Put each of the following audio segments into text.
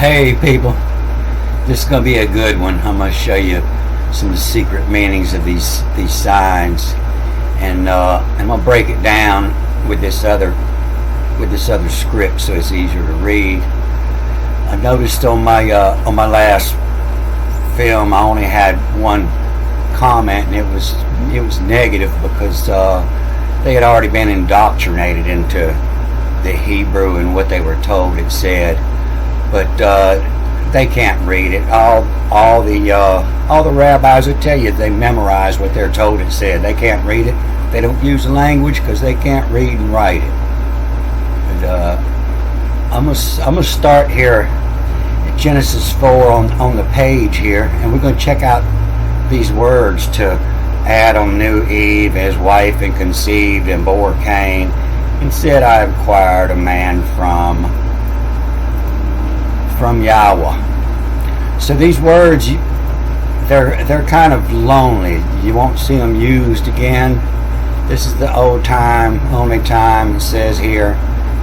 Hey people, this is going to be a good one. I'm going to show you some of the secret meanings of these signs, and I'm going to break it down with this other script so it's easier to read. I noticed on my last film I only had one comment, and it was negative because they had already been indoctrinated into the Hebrew and what they were told it said. But they can't read it. All the rabbis will tell you they memorize what they're told it said. They can't read it. They don't use the language because they can't read and write it. But I'm gonna start here at Genesis 4 on the page here, and we're gonna check out these words to Adam knew Eve, his wife, and conceived and bore Cain, and said, I acquired a man from Yahweh. So these words, they're kind of lonely. You won't see them used again. This is the only time it says here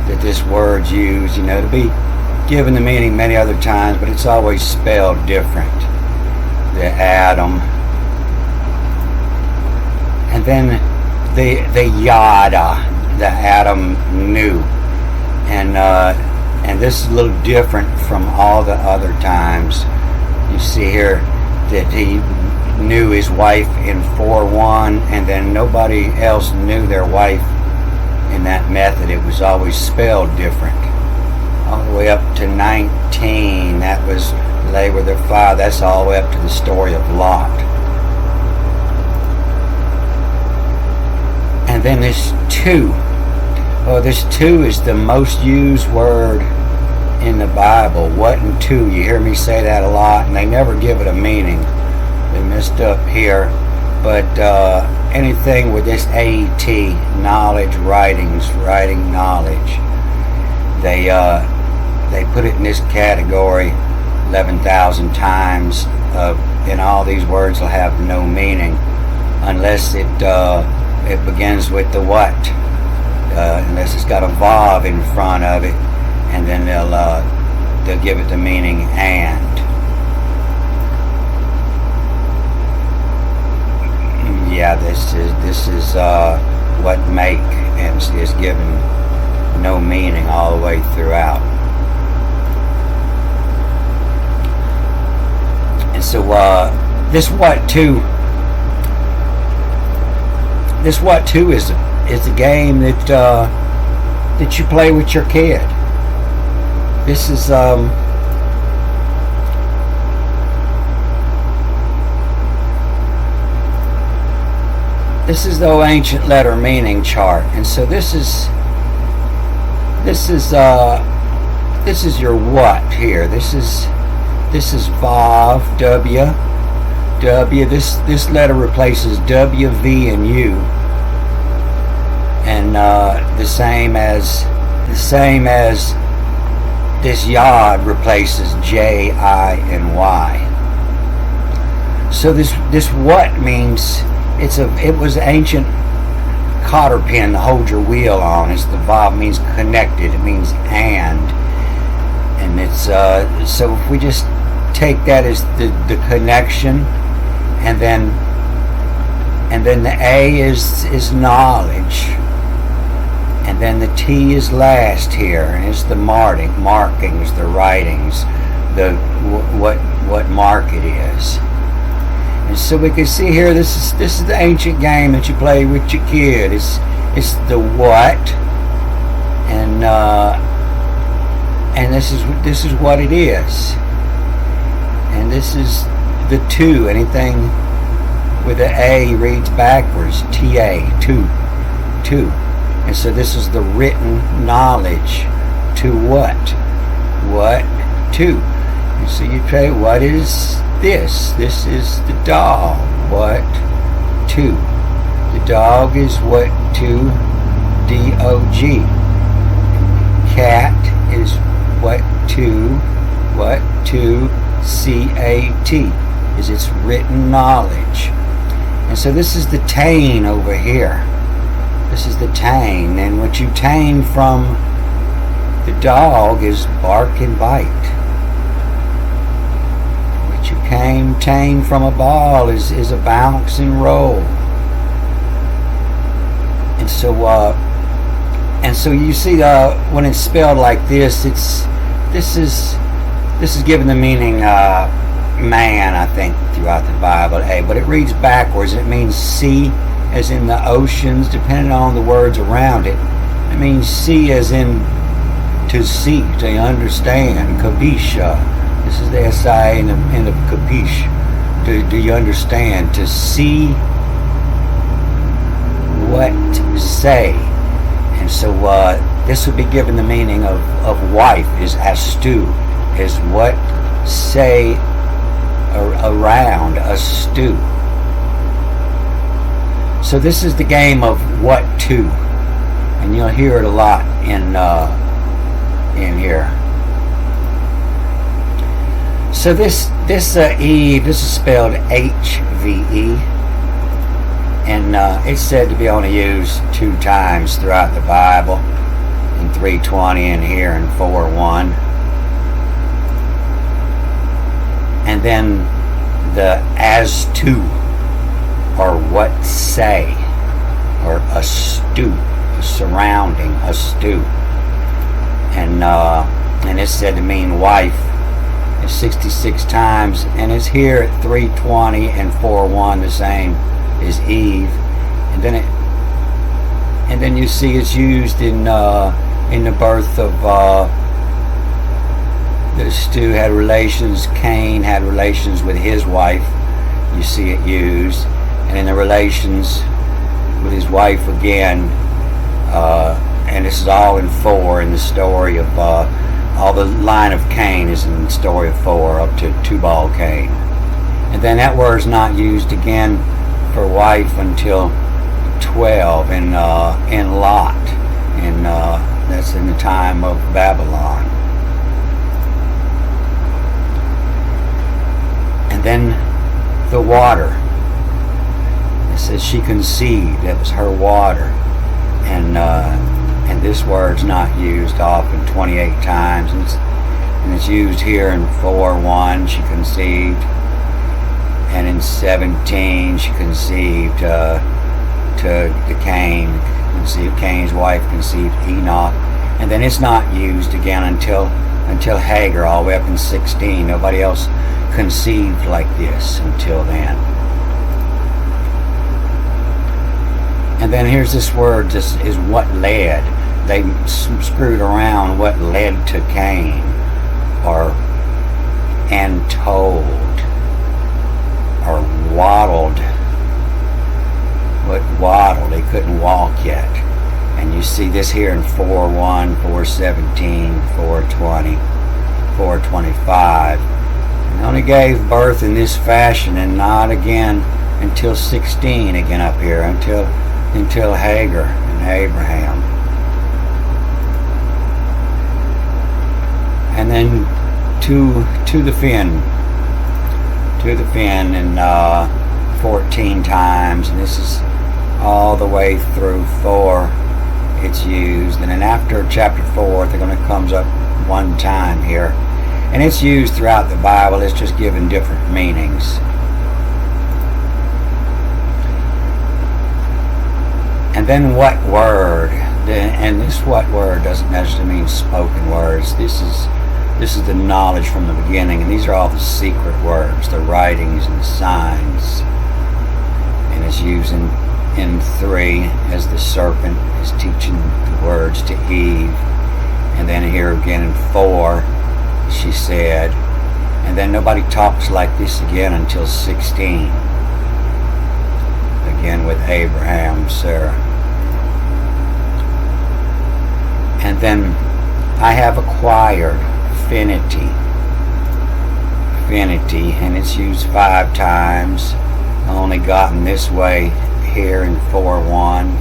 that this word's used, to be given the meaning many other times, but it's always spelled different. The Adam, and then the Yada, the Adam knew, and this is a little different from all the other times. You see here that he knew his wife in 4:1, and then nobody else knew their wife in that method. It was always spelled different. All the way up to 19, that was they were their father. That's all the way up to the story of Lot. And then this 2. Well, this 2 is the most used word in the Bible. What and 2? You hear me say that a lot, and they never give it a meaning. They messed up here. But anything with this AT, knowledge, writing knowledge, they put it in this category 11,000 times, and all these words will have no meaning unless it begins with the what, unless it's got a vav in front of it, and then they'll give it the meaning and. Yeah, this is what make, and is given no meaning all the way throughout. And so this what to is a game that you play with your kid. This is the old ancient letter meaning chart, and so this is your what here. This is Vav, W. This letter replaces W, V, and U, and the same as this Yod replaces J, I, and Y. So this what means it was ancient cotter pin to hold your wheel on. It's the Vav, means connected. It means and it's so if we just take that as the connection, and then the A is knowledge, and then the T is last here, and it's the markings, the writings, the what mark it is. And so we can see here, this is the ancient game that you play with your kid. It's the what, and this is what it is. And this is the 2. Anything with the A reads backwards. T-A, 2. And so this is the written knowledge. To what? What to? And so you say, what is this? This is the dog. What to? The dog is what to? D-O-G. Cat is what to? What to? C-A-T. Is its written knowledge. And so this is the tain over here. This is the tain, and what you tain from the dog is bark and bite. came tame from a ball is a bounce and roll. And so you see when it's spelled like this, this is given the meaning man, I think, throughout the Bible. But it reads backwards. It means sea, as in the oceans, depending on the words around it. It means sea as in to see, to understand. Kapisha. This is the SI in the kapish. Do you understand? To see what say. And so this would be given the meaning of wife, is astu, is what say around, astu. So this is the game of what to, and you'll hear it a lot in here. So this Eve, this is spelled HVE, and it's said to be only used 2 times throughout the Bible, in 3:20 and here in 4:1. And then the as to, or what say, or astute, surrounding, astute, and it's said to mean wife. It's 66 times, and it's here at 3:20 and 4:1, the same as Eve. And then you see it's used in the birth of the stew had relations. Cain had relations with his wife. You see it used, and in the relations with his wife again. And this is all in 4 in the story of all the line of Cain is in the story of 4 up to Tubal Cain. And then that word is not used again for wife until 12 in Lot, and that's in the time of Babylon. And then the water. It says she conceived. That was her water, and this word's not used often, 28 times, and it's used here in 4:1. She conceived, and in 17 she conceived to Cain. Cain's wife conceived Enoch, and then it's not used again until Hagar, all the way up in 16. Nobody else conceived like this until then. And then here's this word. This is what led. They screwed around what led to Cain, or and told, or waddled. What waddled? They couldn't walk yet. And you see this here in 4:1, 4:17, 4:20, 4:25. And only gave birth in this fashion, and not again until 16 again up here, until Hagar and Abraham. And then to the fin, and 14 times, and this is all the way through 4 it's used. And then after chapter 4 they're going to comes up 1 time here, and it's used throughout the Bible. It's just given different meanings. And then what word, and this what word doesn't necessarily mean spoken words. This is the knowledge from the beginning, and these are all the secret words, the writings and signs. And it's used in 3 as the serpent is teaching the words to Eve. And then here again in 4 she said, and then nobody talks like this again until 16, again with Abraham, Sarah. And then I have acquired finity, and it's used 5 times. Only gotten this way here in 4:1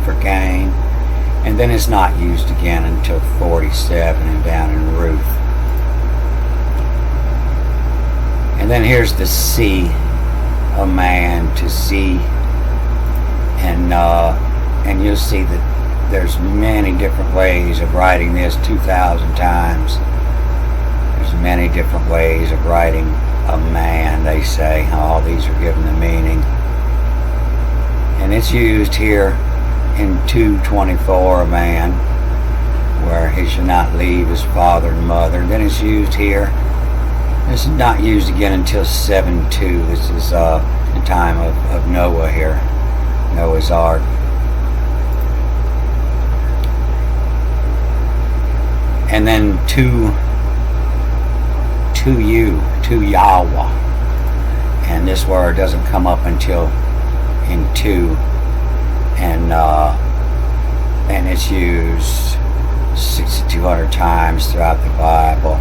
for Cain, and then it's not used again until 47 and down in Ruth. And then here's the see, a man, to see, and you'll see that there's many different ways of writing this. 2,000 times. There's many different ways of writing a man, they say. All these are given the meaning. And it's used here in 2:24, a man, where he should not leave his father and mother. Then it's used here. This is not used again until 7:2. This is the time of Noah here, Noah's Ark. And then to Yahweh. And this word doesn't come up until in 2. And it's used 6,200 times throughout the Bible.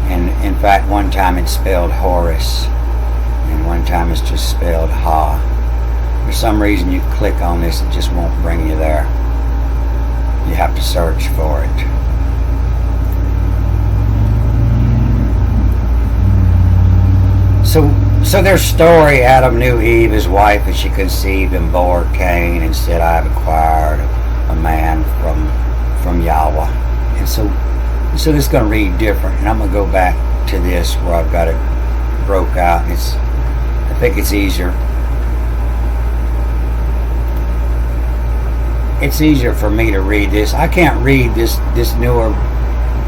And in fact, one time it's spelled Horus, and one time it's just spelled Ha. For some reason, you click on this, it just won't bring you there. You have to search for it. So their story, Adam knew Eve, his wife, and she conceived and bore Cain, and said, I have acquired a man from Yahweh. And so this is going to read different, and I'm going to go back to this where I've got it broke out. I think it's easier. It's easier for me to read this. I can't read this newer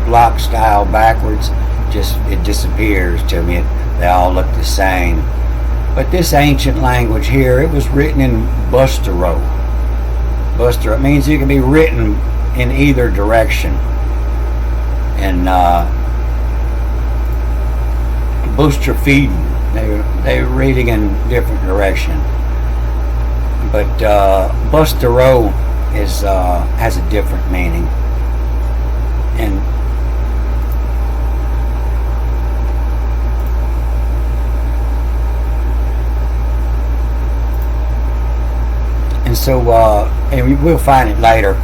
block style backwards. Just it disappears to me. They all look the same. But this ancient language here, it was written in Bustero. Bustero, it means it can be written in either direction. And Booster feeding, they're reading in different direction. But Bustero has a different meaning. And so, and we'll find it later.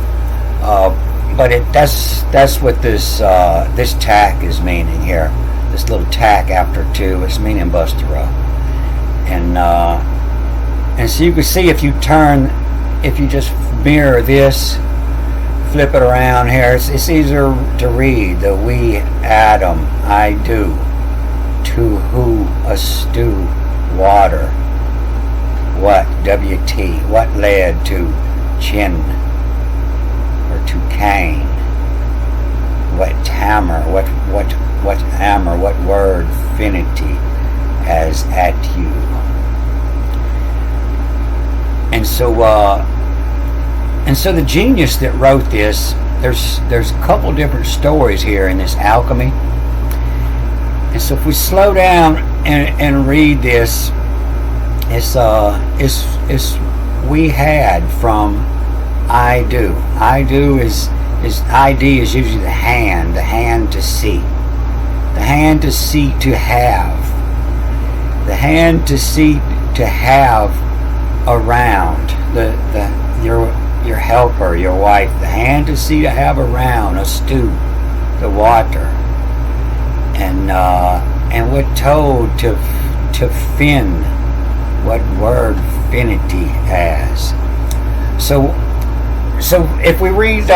But that's what this tack is meaning here. This little tack after 2, it's meaning Bustero. And so you can see if you just mirror this, flip it around here, it's easier to read. The we Adam, I do, to who a stew, water. What, WT, what led to Chin, or to Cain? What hammer, what hammer, what word, finity, as at you. And so the genius that wrote this, there's a couple different stories here in this alchemy. And so if we slow down and read this, it's we had from I do. I do is ID is usually the hand to see. The hand to see, to have. The hand to see, to have around. Your helper, your wife. The hand to see, to have around, a stew, the water. And what told to fin. What word finity has. So if we read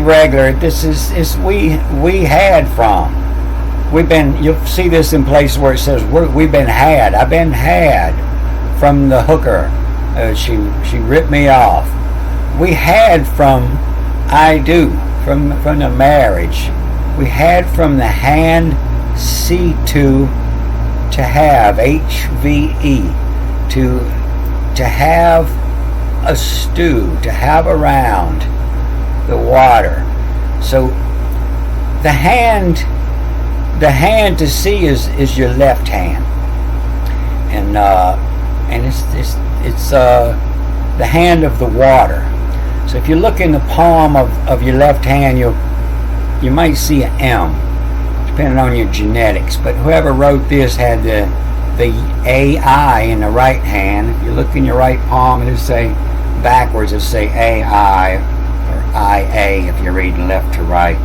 regular, this is we had from. We've been. You'll see this in places where it says we've been had. I've been had from the hooker. She ripped me off. We had from I do, from the marriage. We had from the hand see to have, HVE, to have a stew, to have around the water. So the hand to see is your left hand, and it's the hand of the water. So if you look in the palm of your left hand, you might see an M, depending on your genetics. But whoever wrote this had the AI in the right hand. If you look in your right palm, it'll say backwards, it'll say AI or IA if you're reading left to right.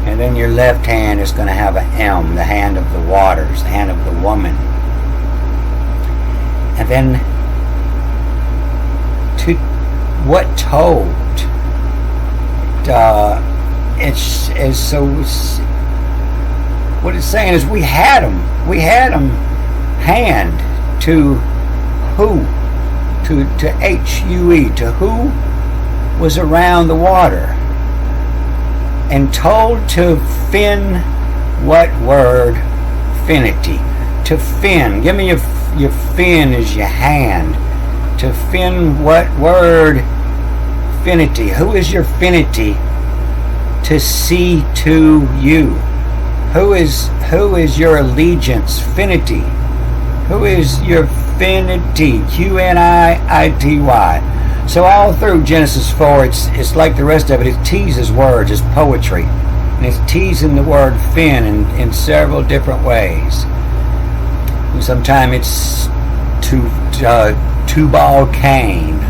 And then your left hand is going to have an M, the hand of the waters, the hand of the woman. And then to what told, what it's saying is we had them. We had them hand to who? To H-U-E, to who was around the water, and told to fin. What word? Finity. To fin. Give me your fin is your hand. To fin what word? Finity. Who is your finity to see to you? Who is your allegiance? Finity. Who is your finity? Q-N-I-I-T-Y. So all through Genesis 4, it's like the rest of it. It teases words. It's poetry. And it's teasing the word fin in several different ways. Sometimes it's two-ball cane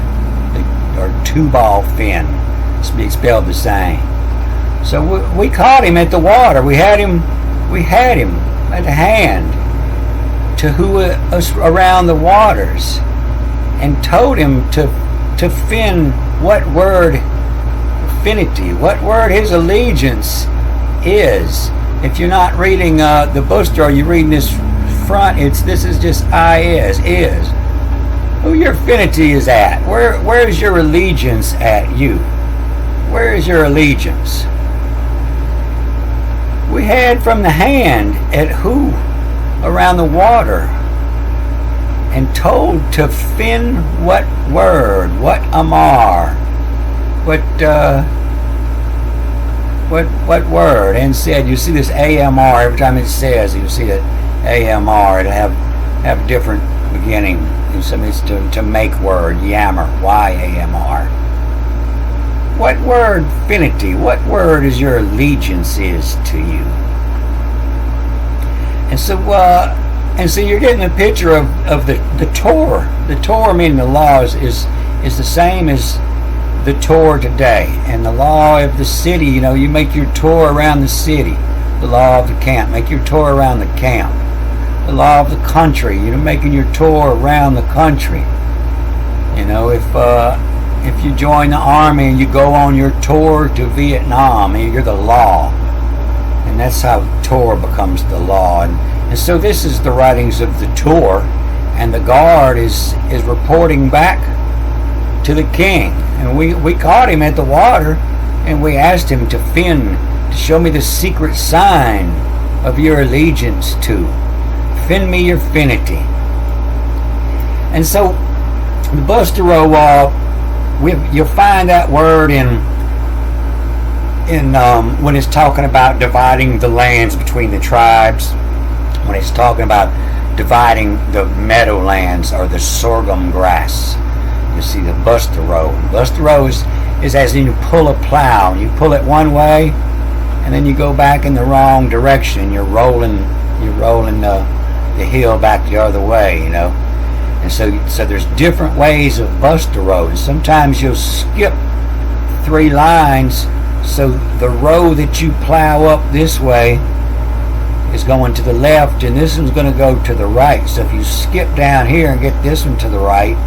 or two-ball fin. It's spelled the same. So we caught him at the water. We had him at the hand to who was around the waters, and told him to fin what word? Finity. What word his allegiance is. If you're not reading the Bustero, you're reading this front. This is just is. Who your finity is at. Where is your allegiance at you? Where is your allegiance? We had from the hand at who around the water, and told to fin what word? What amar? What word? And said, you see this AMR every time it says, you see that AMR, it'll have different beginning. Some it's to make word, yammer, YAMR. What word? Finity. What word is your allegiance is to you? And so you're getting a picture of the Torah. The Torah, meaning the law, is the same as the Torah today. And the law of the city, you make your Torah around the city. The law of the camp, make your Torah around the camp. The law of the country, you're making your Torah around the country. If you join the army and you go on your tour to Vietnam, you're the law. And that's how Torah becomes the law. And so this is the writings of the Torah, and the guard is reporting back to the king. And we caught him at the water, and we asked him to show me the secret sign of your allegiance to. Fin me your finity. And so the Bustero, you'll find that word in when it's talking about dividing the lands between the tribes, when it's talking about dividing the meadowlands or the sorghum grass. You see the Bustero. Bustero is as in you pull a plow. You pull it one way, and then you go back in the wrong direction. You're rolling the hill back the other way, And so there's different ways of Bustero. And sometimes you'll skip 3 lines, so the row that you plow up this way is going to the left, and this one's going to go to the right. So if you skip down here and get this one to the right,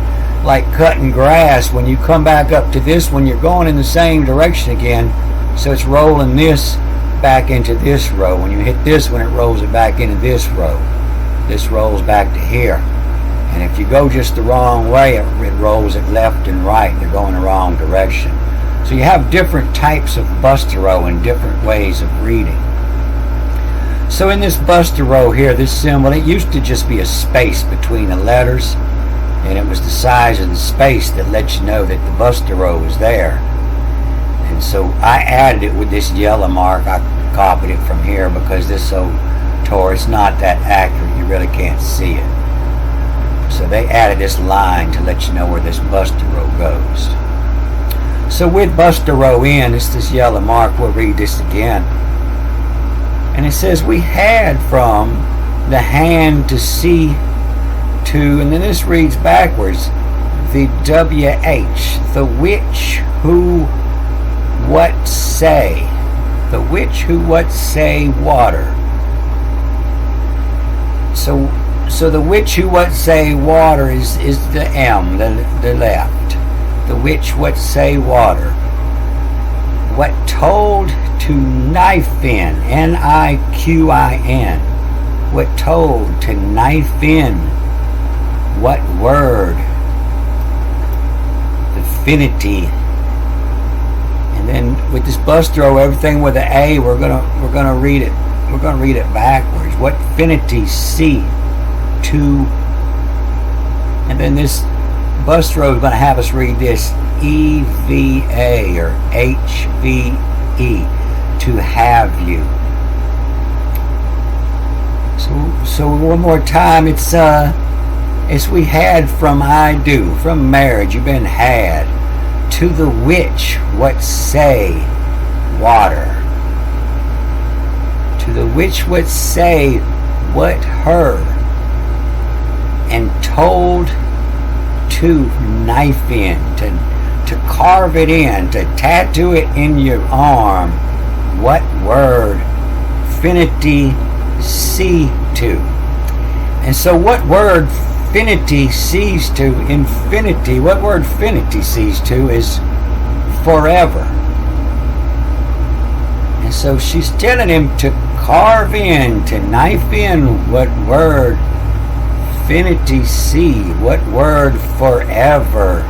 like cutting grass, when you come back up to this one, you're going in the same direction again. So it's rolling this back into this row. When you hit this one, it rolls it back into this row. This rolls back to here. And if you go just the wrong way, it rolls it left and right. They're going the wrong direction. So you have different types of Bustero and different ways of reading. So in this Bustero here, this symbol, it used to just be a space between the letters, and it was the size of the space that let you know that the Bustero was there. And so I added it with this yellow mark. I copied it from here because this old Torah is not that accurate. You really can't see it. So they added this line to let you know where this Bustero goes. So with Bustero in, it's this yellow mark. We'll read this again. And it says, we had from the hand to see to, and then this reads backwards, the WH, the which, who, what say. The which, who, what say water. So the which, who, what say water is the M, the left. The which, what say water. What told to knife in, Niqin. What told? To knife in. What word? Affinity. And then with this Bustero, everything with an A, we're gonna read it. We're gonna read it backwards. What finity? C. To. And then this Bustero is gonna have us read this EVA or HVE. To have you. So one more time, it's we had from I do, from marriage, you've been had. To the which, what say, water. To the which, what say, what her. And told to knife in, to carve it in, to tattoo it in your arm. What word? Finity see to. And so what word finity sees to? Infinity. What word finity sees to is forever. And so she's telling him to carve in, to knife in what word finity see, what word forever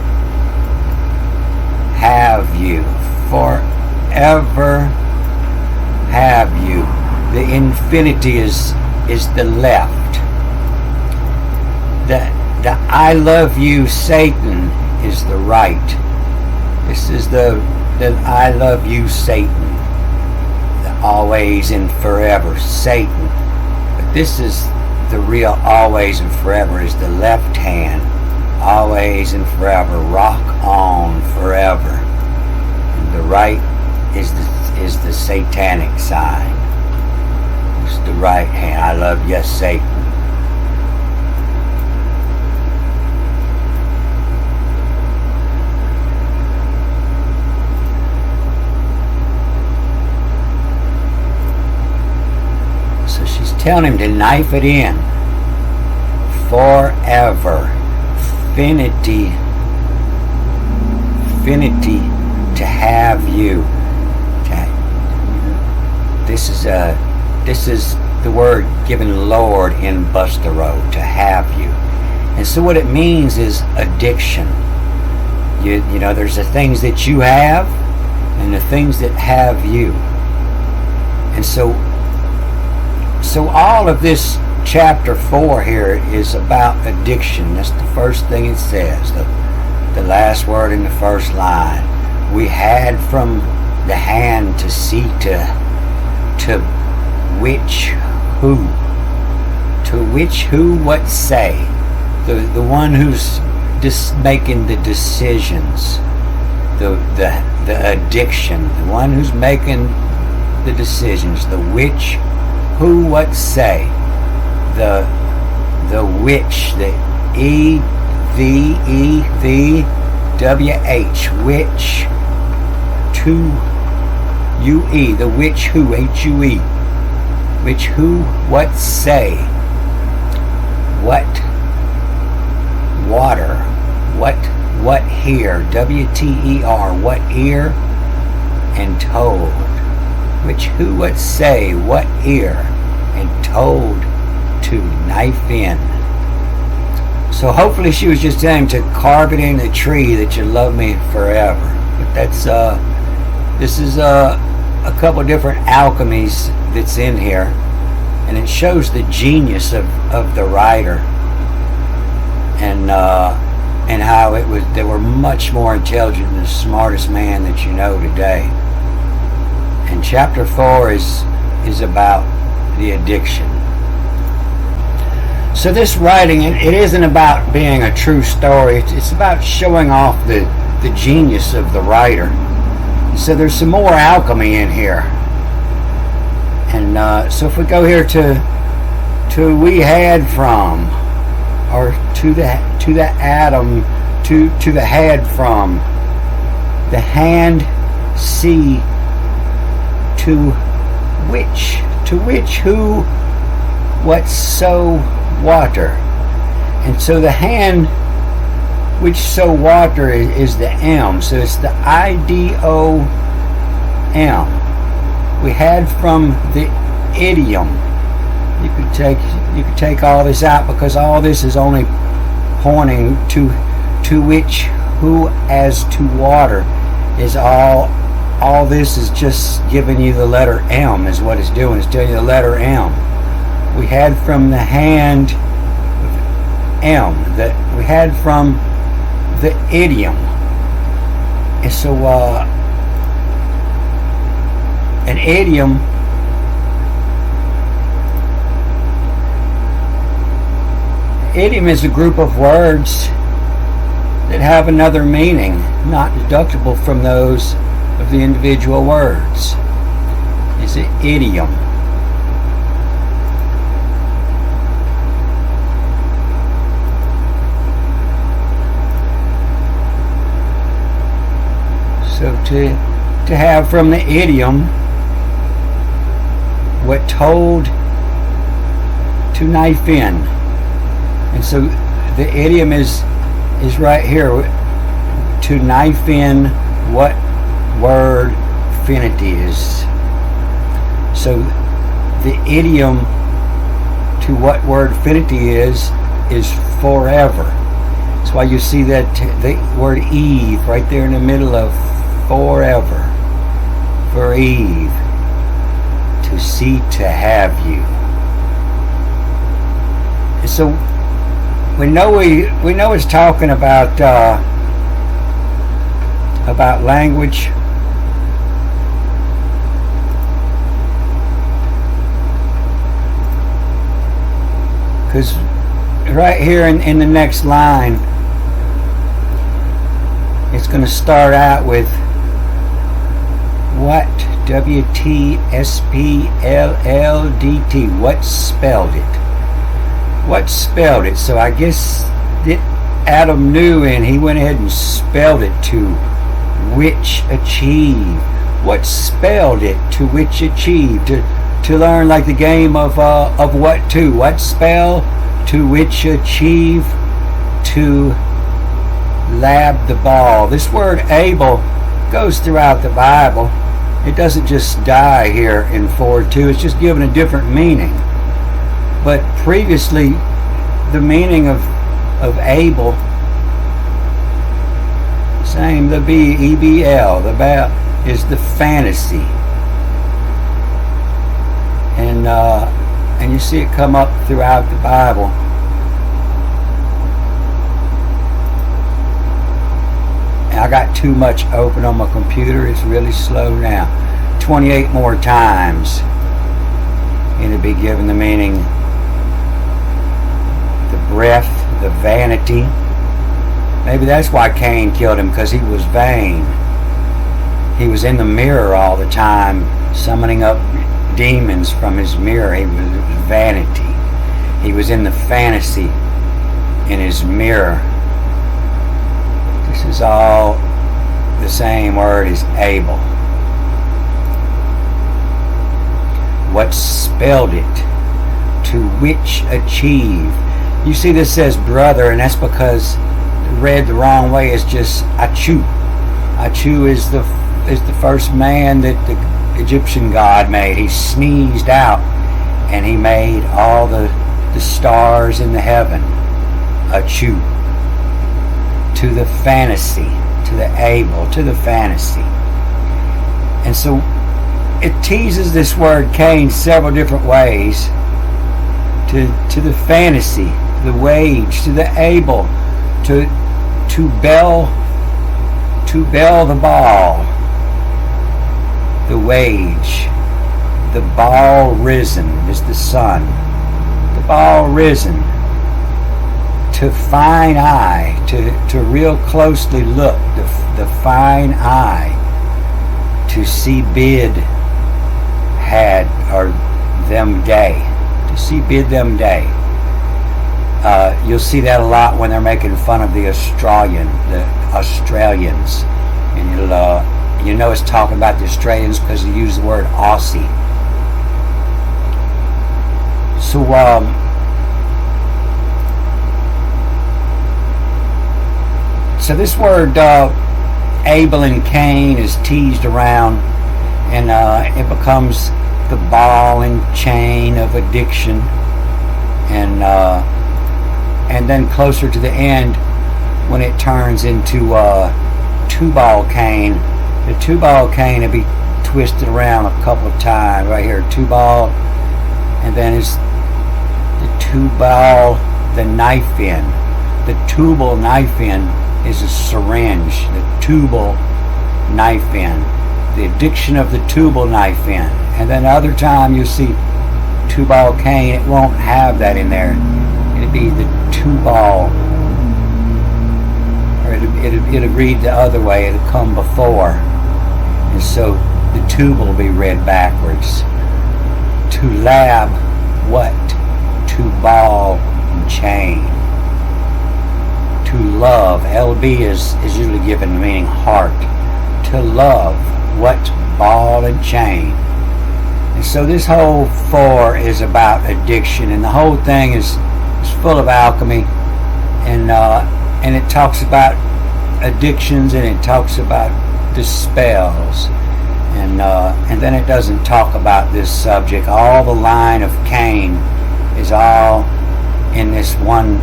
have you, forever have you. The infinity is the left. The I love you Satan is the right. This is the I love you Satan. The always and forever Satan. But this is the real always and forever is the left hand. Always and forever. Rock on forever. And the right is the satanic side. It's the right hand. I love you, Satan. So she's telling him to knife it in. Forever. Finity. Finity to have you. This is the word given Lord in Bustero, to have you. And so what it means is addiction. You know, there's the things that you have and the things that have you. And so all of this chapter 4 here is about addiction. That's the first thing it says. The last word in the first line. We had from the hand to see to which who. To which who what say. The one who's just making the decisions. The addiction. The one who's making the decisions. The which who what say. The which. The EVEVWH. Which. To UE, the which who, HUE, which who, what say, what, water, what here, WTER, what ear, and told, which who, what say, what ear, and told to knife in. So hopefully she was just telling him to carve it in the tree that you love me forever. But that's, this is a couple different alchemies that's in here, and it shows the genius of the writer, and how they were much more intelligent than the smartest man that you know today. And chapter 4 is about the addiction. So this writing, it isn't about being a true story. It's about showing off the genius of the writer. So there's some more alchemy in here. And so if we go here to we had from, or to the atom, to the had from, the hand see, to which who what so water. And so the hand which so water is the M, so it's the IDOM. We had from the idiom. You could take all this out, because all this is only pointing to which, who, as to water, is all this is just giving you the letter M, is what it's doing. It's telling you the letter M. We had from the hand M, that we had from the idiom. And so an idiom is a group of words that have another meaning, not deductible from those of the individual words. Is an idiom. So to have from the idiom what told to knife in. And so the idiom is right here, to knife in what word finity is. So the idiom to what word finity is forever. That's why you see that the word Eve right there in the middle of forever. For Eve, to see, to have you. And so we know it's talking about language. Because right here in the next line, it's going to start out with what? W-T-S-P-L-L-D-T. What spelled it? What spelled it? So I guess that Adam knew, and he went ahead and spelled it to which achieve. What spelled it to which achieve? To learn, like the game of what to. What spell to which achieve, to lab the ball. This word able goes throughout the Bible. It doesn't just die here in 4:2. It's just given a different meaning. But previously, the meaning of able, same, the B-E-B-L, the bell is the fantasy. And you see it come up throughout the Bible. I got too much open on my computer. It's really slow now. 28 more times, and it'll be given the meaning: the breath, the vanity. Maybe that's why Cain killed him, because he was vain. He was in the mirror all the time, summoning up demons from his mirror. It was vanity. He was in the fantasy in his mirror. This is all the same word as able. What spelled it? To which achieve. You see this says brother, and that's because read the wrong way. It's just Achu. Achu is the first man that the Egyptian god made. He sneezed out and he made all the stars in the heaven. Achu. To the fantasy, to the able, to the fantasy. And so it teases this word Cain several different ways. To the fantasy, the wage, to the able, to bell the ball, the wage, the ball risen is the sun, the ball risen. To fine eye, to real closely look, the fine eye, to see bid had, or them day, to see bid them day. You'll see that a lot when they're making fun of the Australians, and you know it's talking about the Australians because they use the word Aussie. So this word Abel and Cain is teased around, and it becomes the ball and chain of addiction, and then closer to the end, when it turns into two-ball cane. The two-ball cane will be twisted around a couple of times. Right here, two-ball, and then it's the two-ball, the knife end. The tubal knife end is a syringe. The tubal knife end. The addiction of the tubal knife end. And then other time you see two-ball cane, it won't have that in there. It'll be the two-ball, or it'll read the other way. It'll come before, and so the tubal will be read backwards. To lab what? To ball and chain. To love, LB is usually given the meaning heart. To love what? Ball and chain. And so this whole 4 is about addiction, and the whole thing is full of alchemy, and it talks about addictions, and it talks about the spells, and then it doesn't talk about this subject. All the line of Cain is all in this one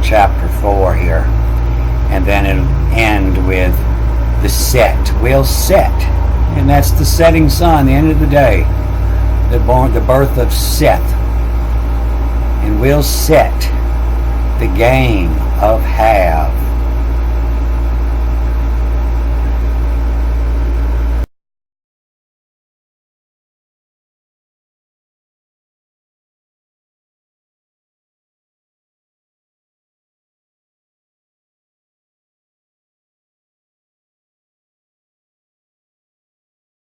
chapter 4 here, and then it'll end with the set. We'll set, and that's the setting sun, the end of the day, the birth of Seth, and we'll set the game of have.